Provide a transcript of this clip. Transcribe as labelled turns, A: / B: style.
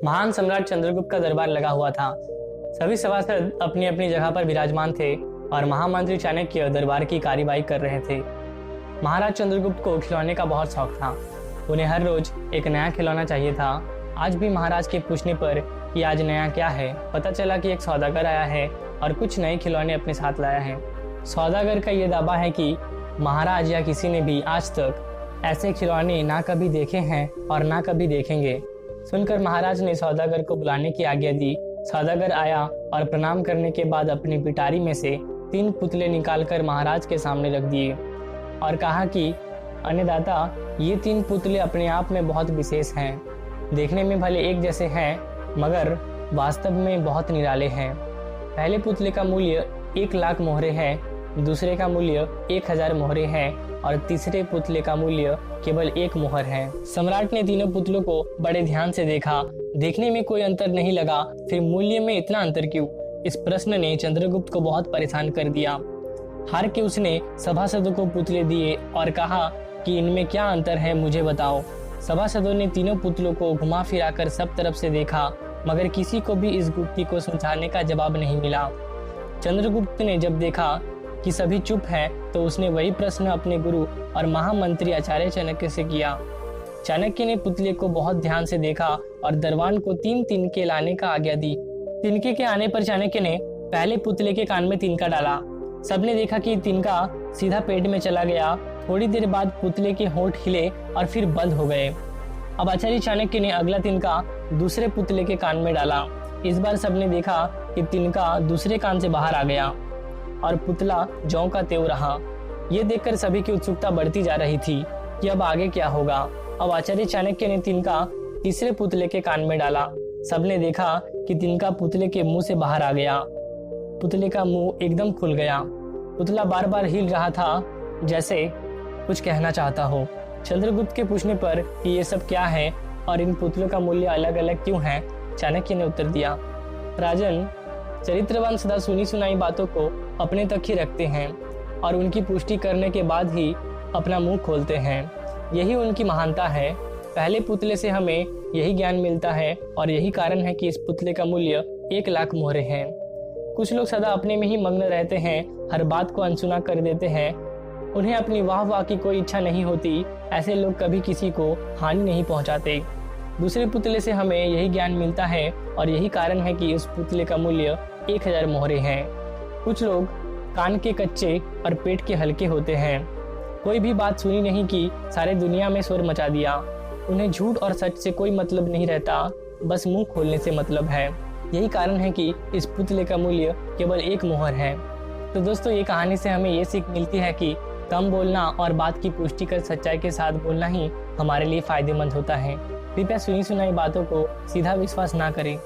A: महान सम्राट चंद्रगुप्त का दरबार लगा हुआ था। सभी सभासद अपनी अपनी जगह पर विराजमान थे और महामंत्री चाणक्य दरबार की कार्यवाही कर रहे थे। महाराज चंद्रगुप्त को खिलौने का बहुत शौक था। उन्हें हर रोज एक नया खिलौना चाहिए था। आज भी महाराज के पूछने पर कि आज नया क्या है, पता चला कि एक सौदागर आया है और कुछ नए खिलौने अपने साथ लाया है। सौदागर का यह दावा है कि महाराज या किसी ने भी आज तक ऐसे खिलौने ना कभी देखे हैं और ना कभी देखेंगे। सुनकर महाराज ने सौदागर को बुलाने की आज्ञा दी। सौदागर आया और प्रणाम करने के बाद अपनी पिटारी में से 3 पुतले निकालकर महाराज के सामने रख दिए और कहा कि अन्नदाता, ये 3 पुतले अपने आप में बहुत विशेष हैं। देखने में भले एक जैसे हैं मगर वास्तव में बहुत निराले हैं। पहले पुतले का मूल्य 1 लाख मोहरे है, दूसरे का मूल्य 1000 मोहरे है और तीसरे पुतले का मूल्य केवल 1 मोहर है। सम्राट ने तीनों पुतलों को बड़े ध्यान से देखा। देखने में कोई अंतर नहीं लगा, फिर मूल्य में इतना अंतर क्यों? इस प्रश्न ने चंद्रगुप्त को बहुत परेशान कर दिया। हार के उसने सभासदों को पुतले दिए और कहा कि इनमें क्या अंतर है, मुझे बताओ। सभासदों ने तीनों पुतलों को घुमा फिराकर सब तरफ से देखा मगर किसी को भी इस गुत्थी को सुलझाने का जवाब नहीं मिला। चंद्रगुप्त ने जब देखा कि सभी चुप हैं, तो उसने वही प्रश्न अपने गुरु और महामंत्री आचार्य चाणक्य से किया। चाणक्य ने पुतले को बहुत ध्यान से देखा और दरबान को 3 तिनके लाने का आज्ञा दी। तिनके के आने पर चाणक्य ने पहले पुतले के कान में तिनका डाला। सबने देखा कि तिनका सीधा पेट में चला गया। थोड़ी देर बाद पुतले के होंठ हिले और फिर बंद हो गए। अब आचार्य चाणक्य ने अगला तिनका दूसरे पुतले के कान में डाला। इस बार सबने देखा कि तिनका दूसरे कान से बाहर आ गया और पुतला जौ का त्यों रहा। ये देखकर सभी की उत्सुकता बढ़ती जा रही थी कि अब आगे क्या होगा। अब आचार्य चाणक्य ने तिनका तीसरे पुतले के कान में डाला। सबने देखा कि तिनका पुतले के मुंह से बाहर आ गया। पुतले का मुंह एकदम खुल गया। पुतला बार बार हिल रहा था जैसे कुछ कहना चाहता हो। चंद्रगुप्त के पूछने पर कि ये सब क्या है और इन पुतलों का मूल्य अलग अलग क्यों है, चाणक्य ने उत्तर दिया, राजन, चरित्रवान सदा सुनी सुनाई बातों को अपने तक ही रखते हैं और उनकी पुष्टि करने के बाद ही अपना मुंह खोलते हैं। यही उनकी महानता है। पहले पुतले से हमें यही ज्ञान मिलता है और यही कारण है कि इस पुतले का मूल्य 1 लाख मोहरे है। कुछ लोग सदा अपने में ही मग्न रहते हैं, हर बात को अनसुना कर देते हैं। उन्हें अपनी वाह की कोई इच्छा नहीं होती। ऐसे लोग कभी किसी को हानि नहीं पहुंचाते। दूसरे पुतले से हमें यही ज्ञान मिलता है और यही कारण है कि इस पुतले का मूल्य 1000 मोहरे हैं। कुछ लोग कान के कच्चे और पेट के हल्के होते हैं। कोई भी बात सुनी नहीं कि सारे दुनिया में शोर मचा दिया। उन्हें झूठ और सच से कोई मतलब नहीं रहता, बस मुंह खोलने से मतलब है। यही कारण है कि इस पुतले का मूल्य केवल 1 मोहर है। तो दोस्तों, ये कहानी से हमें ये सीख मिलती है कि कम बोलना और बात की पुष्टि कर सच्चाई के साथ बोलना ही हमारे लिए फायदेमंद होता है। कृपया सुनी सुनाई बातों को सीधा विश्वास ना करें।